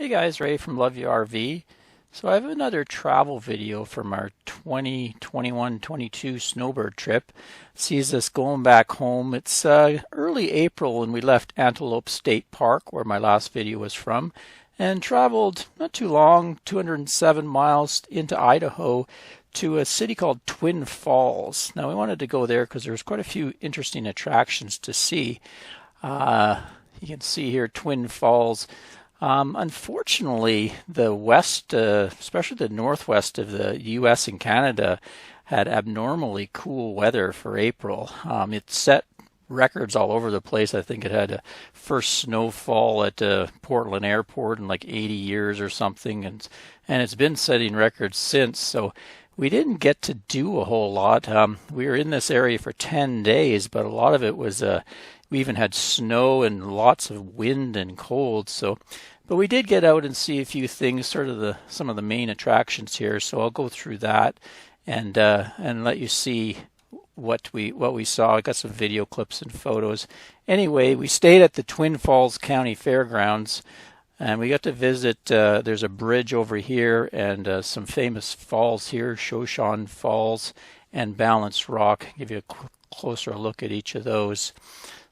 Hey guys, Ray from Love Your RV. So I have another travel video from our 2021-22 snowbird trip. Sees us going back home. It's early April when we left Antelope State Park, where my last video was from, and traveled not too long, 207 miles into Idaho to a city called Twin Falls. Now we wanted to go there because there's quite a few interesting attractions to see. You can see here Twin Falls. Unfortunately, the west, especially the northwest of the U.S. and Canada, had abnormally cool weather for April. It set records all over the place. I think it had a first snowfall at Portland Airport in like 80 years or something, and it's been setting records since. So we didn't get to do a whole lot. We were in this area for 10 days, but a lot of it was we even had snow and lots of wind and cold. But we did get out and see a few things, sort of some of the main attractions here. So I'll go through that and let you see what we saw. I got some video clips and photos. Anyway, we stayed at the Twin Falls County Fairgrounds, and we got to visit. There's a bridge over here and some famous falls here, Shoshone Falls and Balanced Rock. I'll give you a closer look at each of those.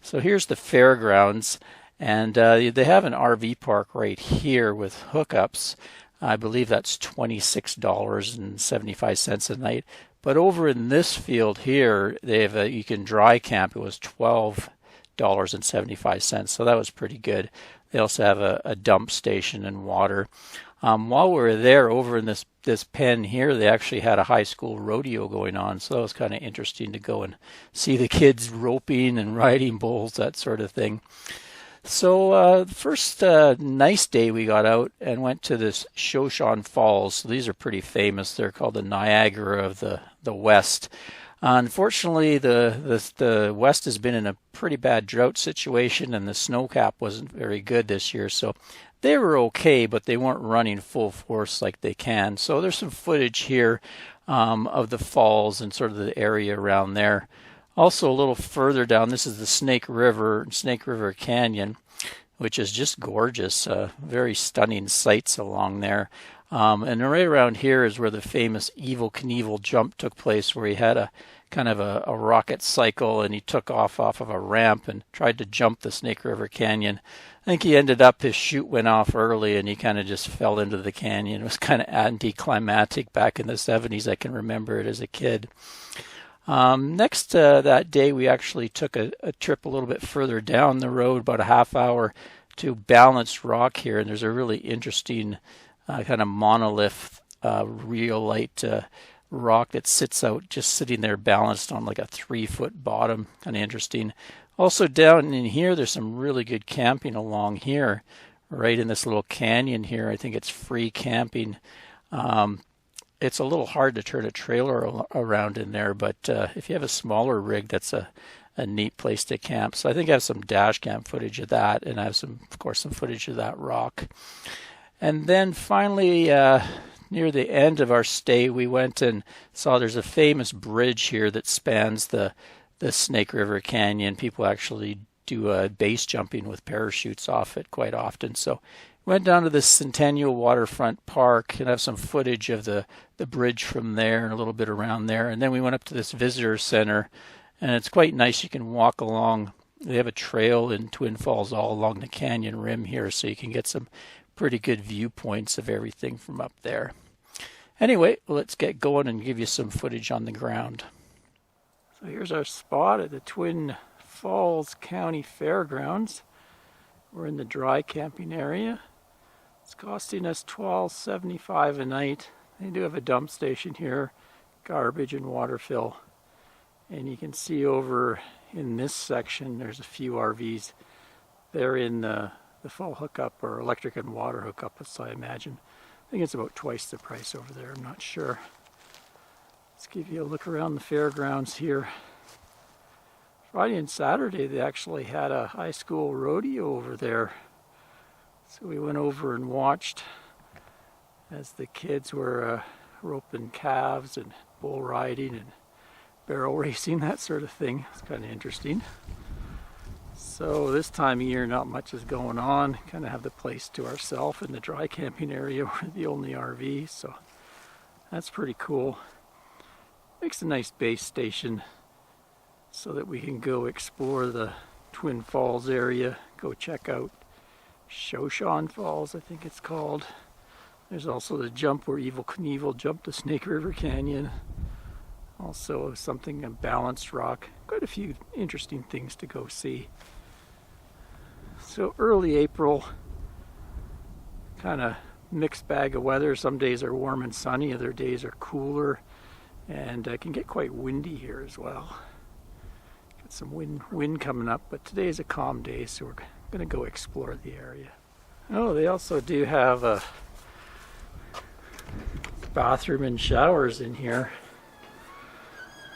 So here's the fairgrounds, and they have an RV park right here with hookups. I believe that's $26.75 a night. But over in this field here, they have you can dry camp. It was $12.75, so that was pretty good. They also have a dump station and water. While we were there, over in this pen here, they actually had a high school rodeo going on, so that was kind of interesting to go and see the kids roping and riding bulls, that sort of thing. So the first nice day we got out and went to this Shoshone Falls. So these are pretty famous. They're called the Niagara of the West. Unfortunately, the West has been in a pretty bad drought situation, and the snowcap wasn't very good this year. So they were okay, but they weren't running full force like they can. So there's some footage here of the falls and sort of the area around there. Also a little further down, this is the Snake River Canyon, which is just gorgeous. Very stunning sights along there. And right around here is where the famous Evel Knievel jump took place, where he had a kind of a rocket cycle, and he took off of a ramp and tried to jump the Snake River Canyon. I think he ended up, his chute went off early, and he kind of just fell into the canyon. It was kind of anticlimactic back in the 70s. I can remember it as a kid. Next that day, we actually took a trip a little bit further down the road, about a half hour, to Balanced Rock here, and there's a really interesting kind of monolith, rhyolite rock that sits out, just sitting there balanced on like a 3-foot bottom. Kind of interesting. Also down in here, there's some really good camping along here, right in this little canyon here. I think it's free camping. It's a little hard to turn a trailer around in there, but if you have a smaller rig, that's a neat place to camp. So I think I have some dash cam footage of that, and I have of course, some footage of that rock. And then finally, near the end of our stay, we went and saw there's a famous bridge here that spans the Snake River Canyon. People actually do base jumping with parachutes off it quite often. So went down to the Centennial Waterfront Park and have some footage of the bridge from there and a little bit around there. And then we went up to this visitor center, and it's quite nice. You can walk along. They have a trail in Twin Falls all along the canyon rim here, so you can get some pretty good viewpoints of everything from up there. Anyway, let's get going and give you some footage on the ground. So here's our spot at the Twin Falls County Fairgrounds. We're in the dry camping area. It's costing us $12.75 a night. They do have a dump station here, garbage and water fill. And you can see over in this section, there's a few RVs. They're in the full hookup or electric and water hookup, so I imagine. I think it's about twice the price over there, I'm not sure. Let's give you a look around the fairgrounds here. Friday and Saturday, they actually had a high school rodeo over there. So we went over and watched as the kids were roping calves and bull riding and barrel racing, that sort of thing. It's kind of interesting. So this time of year not much is going on. Kind of have the place to ourselves in the dry camping area. We're the only RV, so that's pretty cool. Makes a nice base station so that we can go explore the Twin Falls area, go check out Shoshone Falls, I think it's called. There's also the jump where Evel Knievel jumped the Snake River Canyon. Also something, a balanced rock. Quite a few interesting things to go see. So early April, kind of mixed bag of weather. Some days are warm and sunny, other days are cooler, and it can get quite windy here as well. Got some wind coming up, but today is a calm day, so we're going to go explore the area. Oh, they also do have a bathroom and showers in here.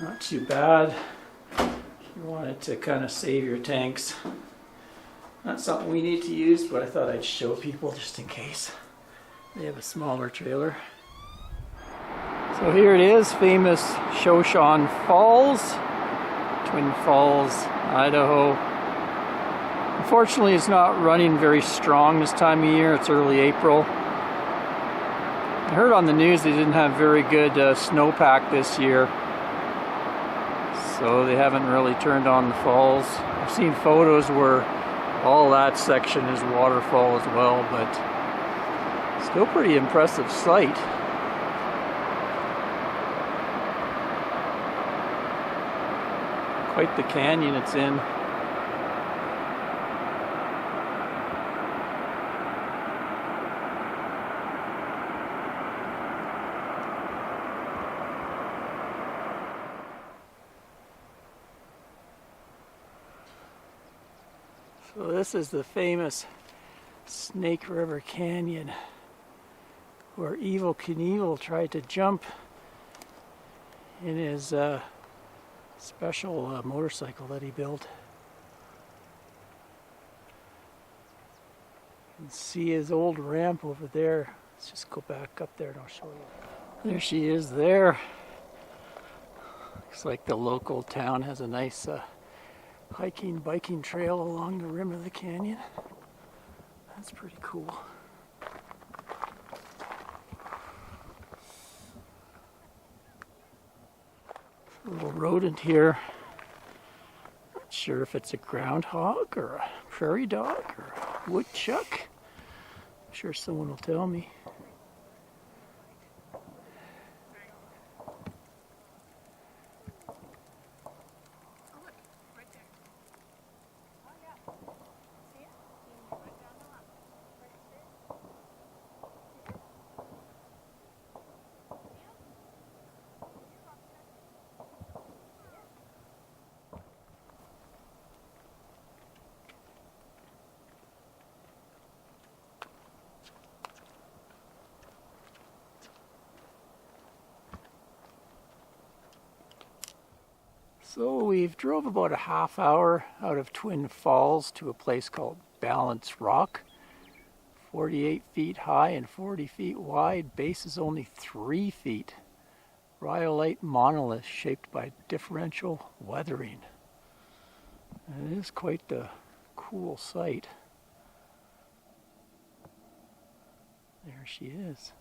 Not too bad if you wanted to kind of save your tanks. Not something we need to use, but I thought I'd show people just in case. They have a smaller trailer. So here it is, famous Shoshone Falls, Twin Falls, Idaho. Unfortunately, it's not running very strong this time of year. It's early April. I heard on the news they didn't have very good snowpack this year, so they haven't really turned on the falls. I've seen photos where all that section is waterfall as well, but still pretty impressive sight. Quite the canyon it's in. So this is the famous Snake River Canyon where Evel Knievel tried to jump in his special motorcycle that he built. You can see his old ramp over there. Let's just go back up there and I'll show you. There she is there. Looks like the local town has a nice hiking, biking trail along the rim of the canyon. That's pretty cool. A little rodent here. Not sure if it's a groundhog or a prairie dog or a woodchuck. I'm sure someone will tell me. So we've drove about a half hour out of Twin Falls to a place called Balance Rock. 48 feet high and 40 feet wide. Base is only 3 feet. Rhyolite monolith shaped by differential weathering. And it is quite the cool sight. There she is.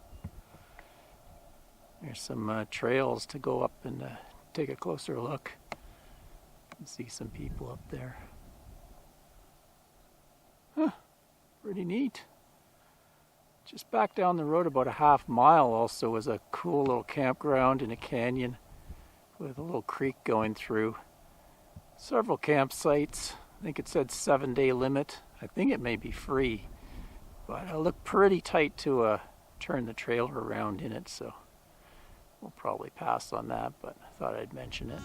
There's some trails to go up and take a closer look. See some people up there. Huh, pretty neat. Just back down the road about a half mile also is a cool little campground in a canyon with a little creek going through. Several campsites. I think it said 7-day limit. I think it may be free, but I look pretty tight to turn the trailer around in it, so we'll probably pass on that, but I thought I'd mention it.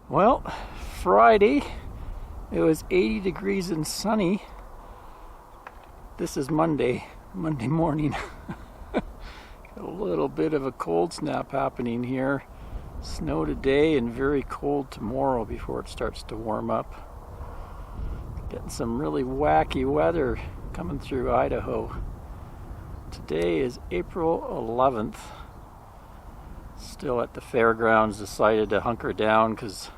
Well, Friday, it was 80 degrees and sunny. This is Monday morning. A little bit of a cold snap happening here. Snow today and very cold tomorrow before it starts to warm up. Getting some really wacky weather coming through Idaho. Today is April 11th. Still at the Fairgrounds, decided to hunker down because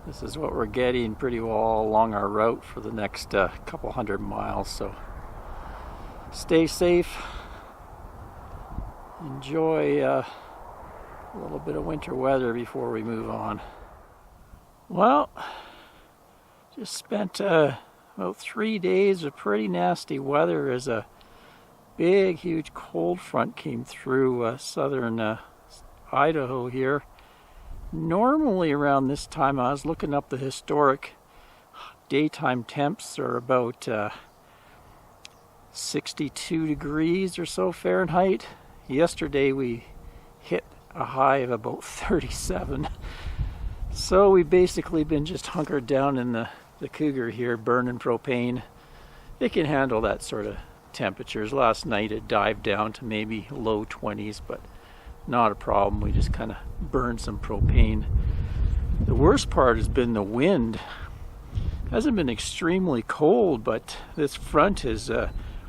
this is what we're getting pretty well all along our route for the next couple hundred miles. So stay safe. Enjoy a little bit of winter weather before we move on. Well, just spent about 3 days of pretty nasty weather as a big, huge cold front came through southern Idaho here. Normally around this time, I was looking up the historic daytime temps are about 62 degrees or so Fahrenheit. Yesterday we hit a high of about 37. So we've basically been just hunkered down in the Cougar here, burning propane. It can handle that sort of temperatures. Last night it dived down to maybe low 20s, but not a problem. We just kind of burned some propane. The worst part has been the wind. It hasn't been extremely cold, but this front has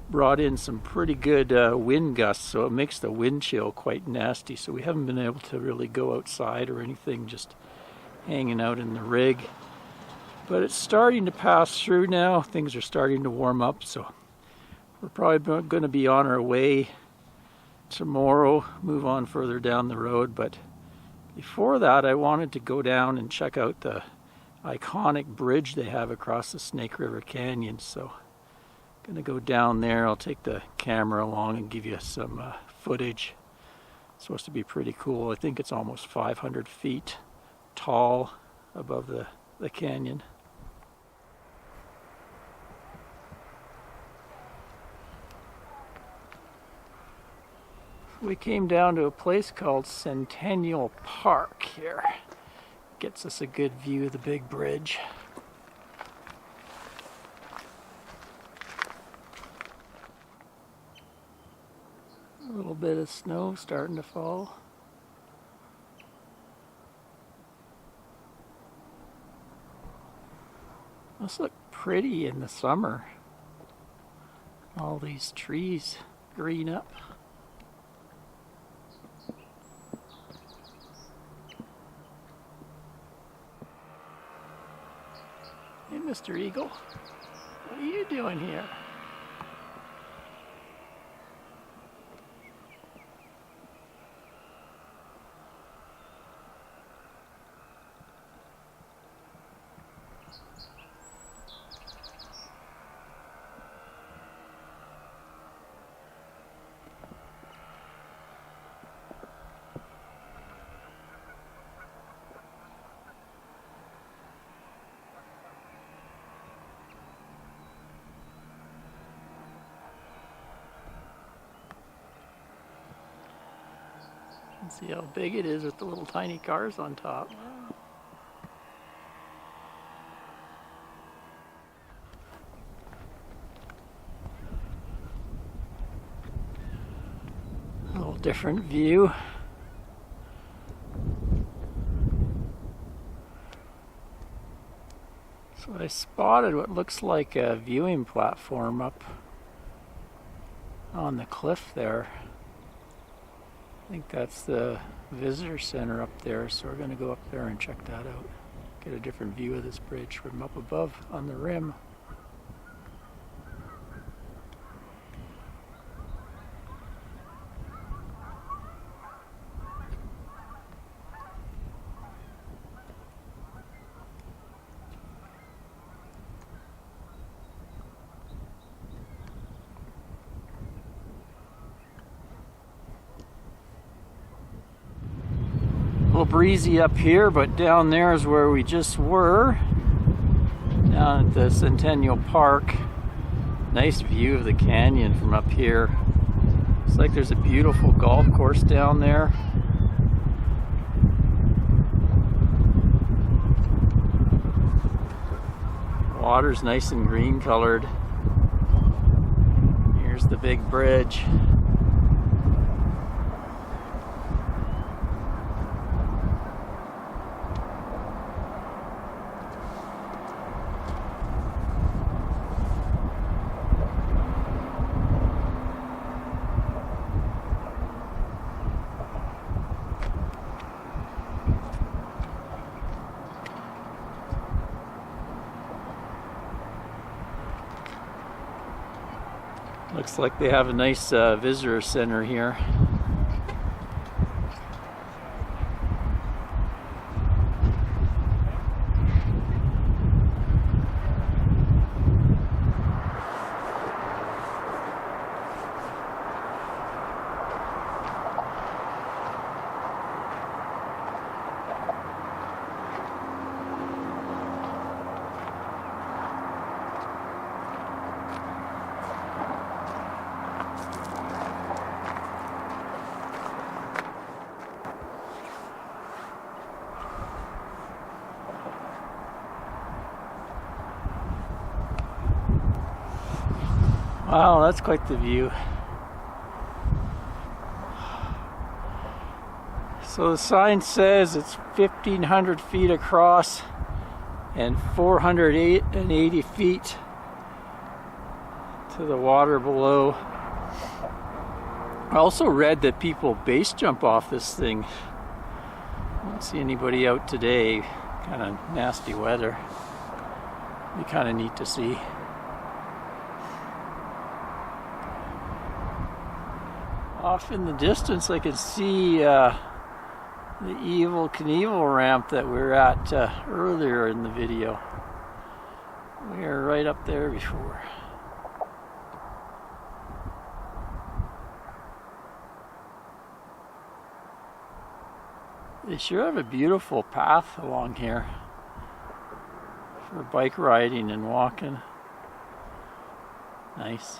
brought in some pretty good wind gusts, so it makes the wind chill quite nasty. So we haven't been able to really go outside or anything, just hanging out in the rig. But it's starting to pass through now. Things are starting to warm up, so we're probably going to be on our way tomorrow, move on further down the road. But before that, I wanted to go down and check out the iconic bridge they have across the Snake River Canyon. So I'm going to go down there. I'll take the camera along and give you some footage. It's supposed to be pretty cool. I think it's almost 500 feet tall above the canyon. We came down to a place called Centennial Park here. Gets us a good view of the big bridge. A little bit of snow starting to fall. Must look pretty in the summer. All these trees green up. Hey, Mr. Eagle, what are you doing here? See how big it is with the little tiny cars on top. A little different view. So I spotted what looks like a viewing platform up on the cliff there. I think that's the visitor center up there, so we're going to go up there and check that out. Get a different view of this bridge from up above on the rim. A little breezy up here, but down there is where we just were, down at the Centennial Park. Nice view of the canyon from up here. Looks like there's a beautiful golf course down there. Water's nice and green colored. Here's the big bridge. Looks like they have a nice visitor center here. Wow, that's quite the view. So the sign says it's 1,500 feet across and 480 feet to the water below. I also read that people base jump off this thing. I don't see anybody out today. Kind of nasty weather. Be kind of neat to see. Off in the distance I can see the Evel Knievel ramp that we were at earlier in the video. We were right up there before. They sure have a beautiful path along here for bike riding and walking. Nice.